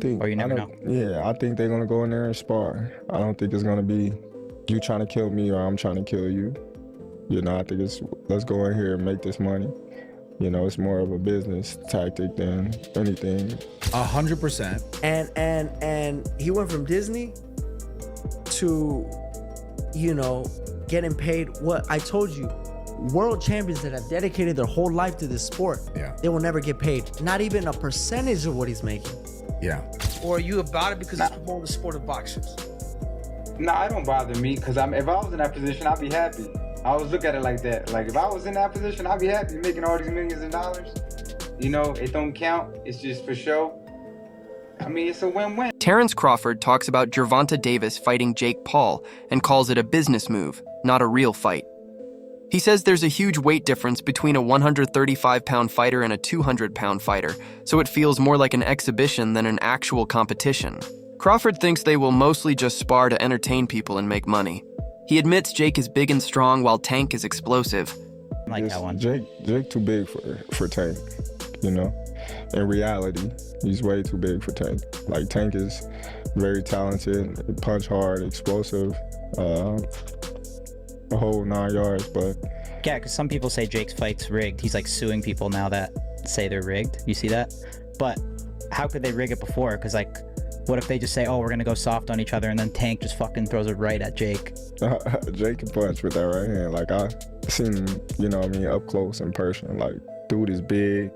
Or you never know. Yeah, I think they're gonna go in there and spar. I don't think it's gonna be you trying to kill me or I'm trying to kill you. You know, I think it's let's go in here and make this money. You know, it's more of a business tactic than anything. 100%. And he went from Disney to, you know, getting paid what I told you. World champions that have dedicated their whole life to this sport, they will never get paid. Not even a percentage of what he's making. Yeah. Or are you about it because it's promoting the sport of boxing? Nah, it don't bother me because if I was in that position, I'd be happy. I always look at it like that. Like if I was in that position, I'd be happy making all these millions of dollars. You know, it don't count. It's just for show. I mean, it's a win-win. Terence Crawford talks about Gervonta Davis fighting Jake Paul and calls it a business move, not a real fight. He says there's a huge weight difference between a 135-pound fighter and a 200-pound fighter, so it feels more like an exhibition than an actual competition. Crawford thinks they will mostly just spar to entertain people and make money. He admits Jake is big and strong while Tank is explosive. I like that one. Jake too big for Tank, you know? In reality, he's way too big for Tank. Like Tank is very talented, punch hard, explosive, a whole 9 yards, but... Yeah, because some people say Jake's fight's rigged. He's like suing people now that say they're rigged. You see that? But how could they rig it before? Because like, what if they just say, oh, we're gonna go soft on each other, and then Tank just fucking throws it right at Jake? Jake can punch with that right hand. Like I seen him, you know what I mean, up close in person. Like dude is big.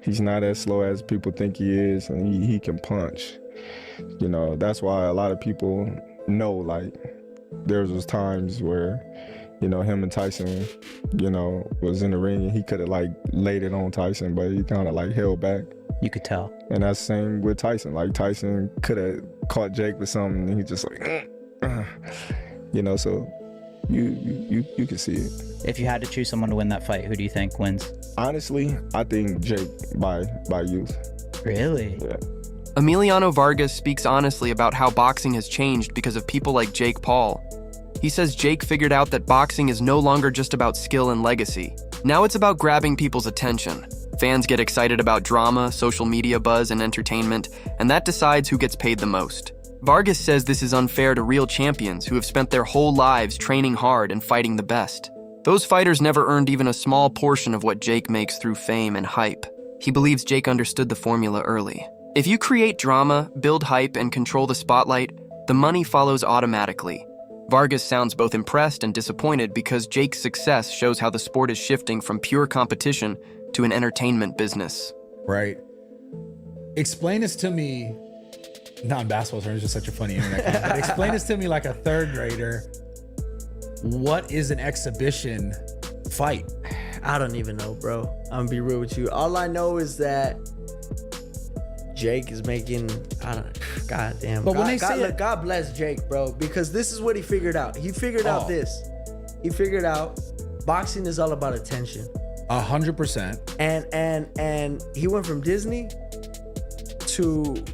He's not as slow as people think he is, and he can punch. You know, that's why a lot of people know, like, there was times where, you know, him and Tyson, you know, was in the ring and he could have like laid it on Tyson, but he kind of like held back. You could tell. And that's the same with Tyson. Like Tyson could have caught Jake with something and he just like, you know, so you can see it. If you had to choose someone to win that fight, who do you think wins? Honestly, I think Jake by youth. Really? Yeah. Emiliano Vargas speaks honestly about how boxing has changed because of people like Jake Paul. He says Jake figured out that boxing is no longer just about skill and legacy. Now it's about grabbing people's attention. Fans get excited about drama, social media buzz, and entertainment, and that decides who gets paid the most. Vargas says this is unfair to real champions who have spent their whole lives training hard and fighting the best. Those fighters never earned even a small portion of what Jake makes through fame and hype. He believes Jake understood the formula early. If you create drama, build hype, and control the spotlight, the money follows automatically. Vargas sounds both impressed and disappointed because Jake's success shows how the sport is shifting from pure competition to an entertainment business. Right. Explain this to me, not in basketball terms, just such a funny internet comment, but explain this to me like a third grader. What is an exhibition fight? I don't even know, bro. I'm gonna be real with you. All I know is that Jake is making, I don't know, goddamn. But when they say look, God bless Jake, bro, because this is what he figured out. He figured out this. He figured out boxing is all about attention. 100%. And he went from Disney to,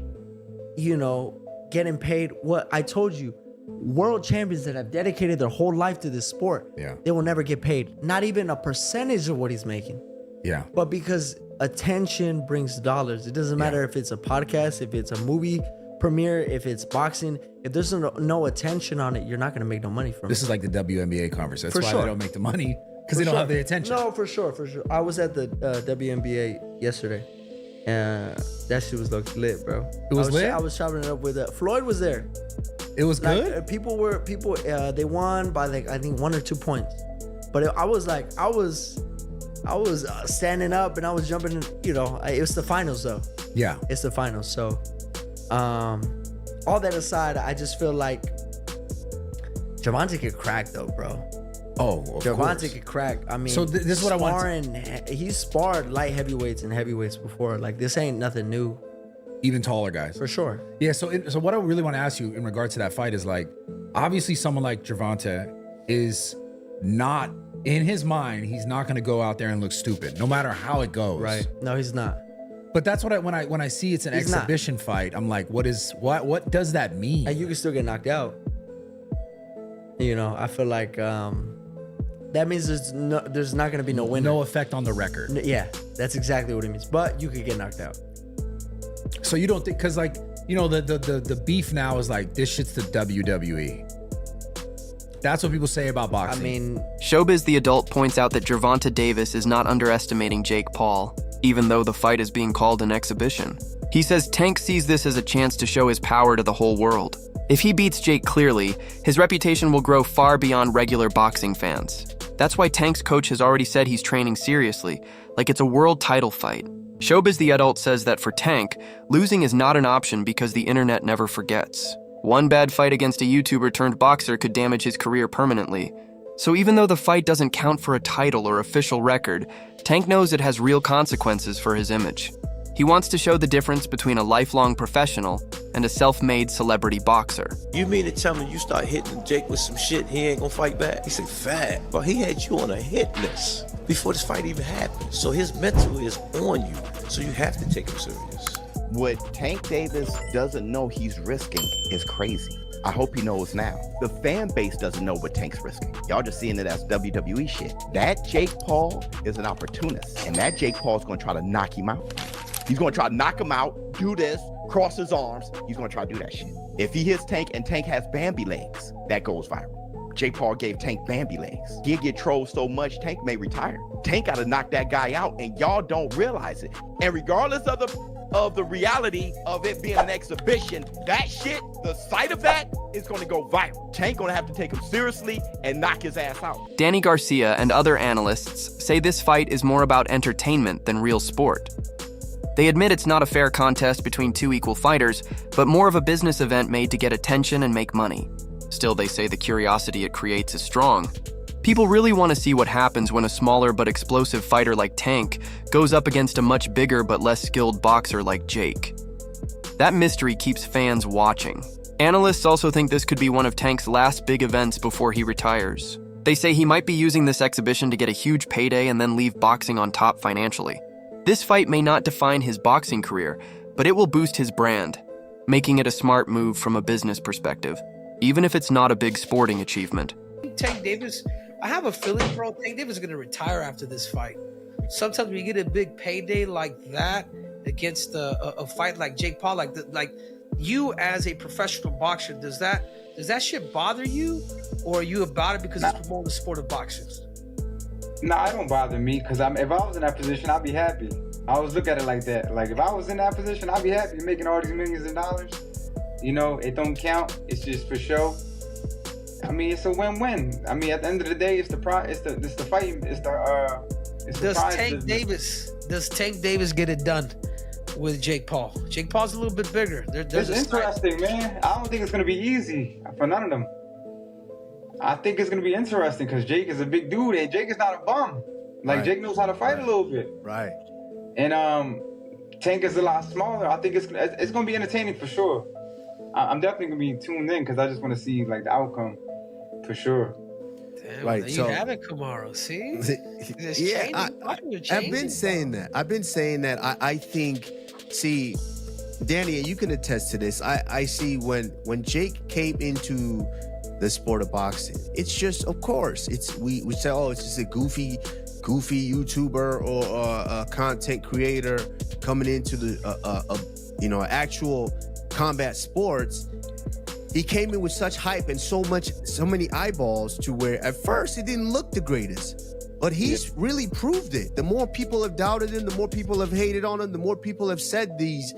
you know, getting paid what I told you. World champions that have dedicated their whole life to this sport, they will never get paid. Not even a percentage of what he's making. Yeah. But because attention brings dollars. It doesn't matter if it's a podcast, if it's a movie premiere, if it's boxing. If there's no attention on it, you're not going to make no money from it. This is like the WNBA conversation. That's why they don't make the money, because they don't have the attention. No, for sure. I was at the WNBA yesterday, and that shit was lit, bro. It was lit? I was chopping it up with Floyd was there. It was good? Like, people, they won by like, I think 1 or 2 points. But I was standing up and I was jumping, you know, it was the finals though. Yeah. It's the finals. So, all that aside, I just feel like Gervonta could crack though, bro. Oh, of Gervonta course. could crack. I mean, so this is what I want. He's sparred light heavyweights and heavyweights before. Like, this ain't nothing new. Even taller guys. For sure. Yeah, so what I really want to ask you in regards to that fight is, like, obviously someone like Gervonta is not, in his mind, he's not going to go out there and look stupid, no matter how it goes. Right. No, he's not. But that's what when I see it's an exhibition fight, I'm like, what does that mean? And you can still get knocked out. You know, I feel like that means there's not going to be no winner. No effect on the record. Yeah, that's exactly what it means. But you could get knocked out. So you don't think, because like you know, the beef now is like, this shit's the WWE. That's what people say about I boxing. mean, Showbiz the Adult points out that Gervonta Davis is not underestimating Jake Paul, even though the fight is being called an exhibition. He says Tank sees this as a chance to show his power to the whole world. If he beats Jake clearly, his reputation will grow far beyond regular boxing fans. That's why Tank's coach has already said he's training seriously, like it's a world title fight. Showbiz the Adult says that for Tank, losing is not an option because the internet never forgets. One bad fight against a YouTuber turned boxer could damage his career permanently. So even though the fight doesn't count for a title or official record, Tank knows it has real consequences for his image. He wants to show the difference between a lifelong professional and a self-made celebrity boxer. You mean to tell me you start hitting Jake with some shit, he ain't gonna fight back? He said, fat. But he had you on a hit list before this fight even happened. So his mental is on you. So you have to take him serious. What Tank Davis doesn't know he's risking is crazy. I hope he knows now. The fan base doesn't know what Tank's risking. Y'all just seeing it as WWE shit. That Jake Paul is an opportunist, and that Jake Paul is gonna try to knock him out. He's gonna try to knock him out, do this, cross his arms. He's gonna try to do that shit. If he hits Tank and Tank has Bambi legs, that goes viral. Jake Paul gave Tank Bambi legs. He'll get trolled so much, Tank may retire. Tank gotta knock that guy out, and y'all don't realize it. And regardless of the reality of it being an exhibition, that shit, the sight of that is gonna go viral. Tank gonna have to take him seriously and knock his ass out. Danny Garcia and other analysts say this fight is more about entertainment than real sport. They admit it's not a fair contest between two equal fighters, but more of a business event made to get attention and make money. Still, they say the curiosity it creates is strong. People really want to see what happens when a smaller but explosive fighter like Tank goes up against a much bigger but less skilled boxer like Jake. That mystery keeps fans watching. Analysts also think this could be one of Tank's last big events before he retires. They say he might be using this exhibition to get a huge payday and then leave boxing on top financially. This fight may not define his boxing career, but it will boost his brand, making it a smart move from a business perspective, even if it's not a big sporting achievement. Tank Davis, I have a feeling, bro, Tank Davis is going to retire after this fight. Sometimes when you get a big payday like that against a fight like Jake Paul, like you as a professional boxer, does that shit bother you, or are you about it because it's promoting the sport of boxing? Nah, it don't bother me because if I was in that position, I'd be happy. I always look at it like that. Like if I was in that position, I'd be happy making all these millions of dollars. You know, it don't count. It's just for show. I mean, it's a win-win. I mean, at the end of the day, it's the prize. It's the fight. It's the prize. Does Tank Davis get it done with Jake Paul? Jake Paul's a little bit bigger. It's interesting, man. I don't think it's gonna be easy for none of them. I think it's gonna be interesting because Jake is a big dude and Jake is not a bum. Like Right. Jake knows how to fight a little bit. Right. And Tank is a lot smaller. I think it's gonna be entertaining for sure. I'm definitely gonna be tuned in because I just want to see like the outcome for sure. Damn, Right, there so- you have it, Kamaru. See? It's Yeah, changing. I've I've been saying that. I think, see, Danny, and you can attest to this. I see when Jake came into the sport of boxing, it's just, of course, we say, oh, it's just a goofy YouTuber or a content creator coming into the actual combat sports. He came in with such hype and so many eyeballs to where at first it didn't look the greatest, but he's really proved it. The more people have doubted him, the more people have hated on him, the more people have said these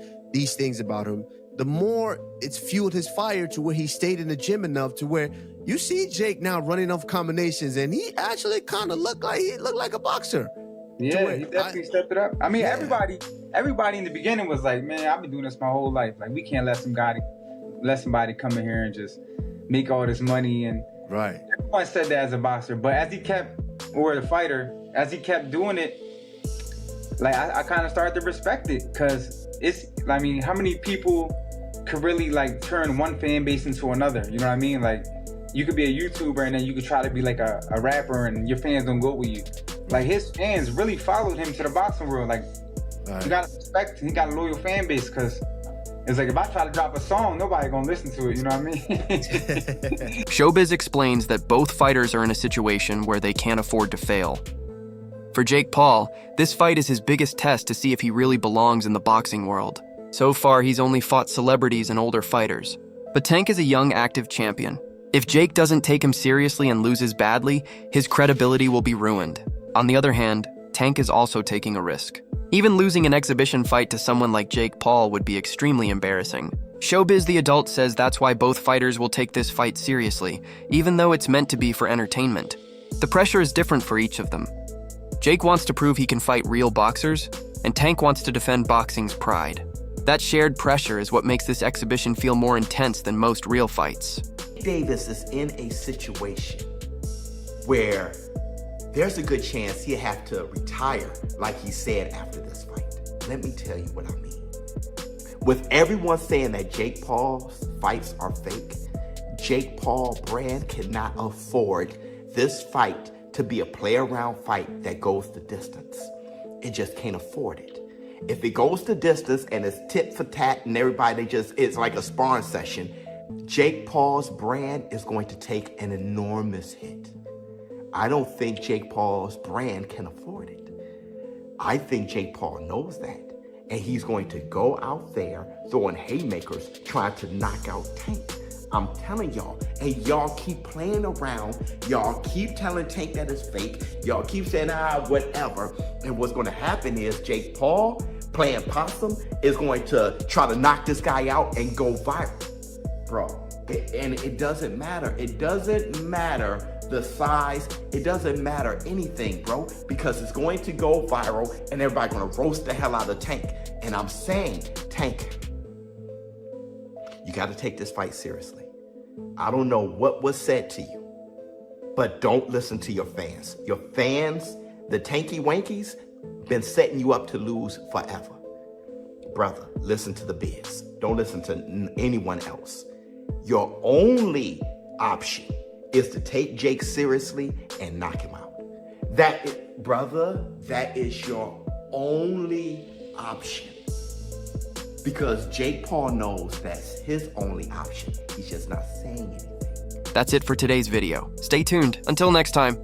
things about him, the more it's fueled his fire to where he stayed in the gym enough to where you see Jake now running off combinations and he actually kind of looked like a boxer. Yeah, he definitely stepped it up. I mean, everybody in the beginning was like, man, I've been doing this my whole life. Like, we can't let somebody come in here and just make all this money. And right, everyone said that as a boxer, but as he kept doing it, like I kind of started to respect it because I mean, how many people could really like turn one fan base into another? You know what I mean? Like, you could be a YouTuber and then you could try to be like a rapper and your fans don't go with you. Like, his fans really followed him to the boxing world. Like, you gotta respect, he got a loyal fan base because it's like, if I try to drop a song, nobody gonna listen to it, you know what I mean? Showbiz explains that both fighters are in a situation where they can't afford to fail. For Jake Paul, this fight is his biggest test to see if he really belongs in the boxing world. So far, he's only fought celebrities and older fighters. But Tank is a young, active champion. If Jake doesn't take him seriously and loses badly, his credibility will be ruined. On the other hand, Tank is also taking a risk. Even losing an exhibition fight to someone like Jake Paul would be extremely embarrassing. Showbiz the Adult says that's why both fighters will take this fight seriously, even though it's meant to be for entertainment. The pressure is different for each of them. Jake wants to prove he can fight real boxers, and Tank wants to defend boxing's pride. That shared pressure is what makes this exhibition feel more intense than most real fights. Davis is in a situation where there's a good chance he'll have to retire, like he said after this fight. Let me tell you what I mean. With everyone saying that Jake Paul's fights are fake, Jake Paul brand cannot afford this fight to be a play-around fight that goes the distance. It just can't afford it. If it goes the distance and it's tit for tat and everybody it's like a sparring session, Jake Paul's brand is going to take an enormous hit. I don't think Jake Paul's brand can afford it. I think Jake Paul knows that. And he's going to go out there throwing haymakers, trying to knock out Tank. I'm telling y'all, and y'all keep playing around. Y'all keep telling Tank that it's fake. Y'all keep saying, whatever. And what's gonna happen is Jake Paul, playing possum, is going to try to knock this guy out and go viral. Bro, and it doesn't matter. It doesn't matter the size. It doesn't matter anything, bro, because it's going to go viral and everybody's gonna roast the hell out of Tank. And I'm saying, Tank, you gotta take this fight seriously. I don't know what was said to you, but don't listen to your fans. Your fans, the Tanky Wankies, been setting you up to lose forever. Brother, listen to the biz. Don't listen to anyone else. Your only option is to take Jake seriously and knock him out. That is your only option. Because Jake Paul knows that's his only option. He's just not saying anything. That's it for today's video. Stay tuned. Until next time.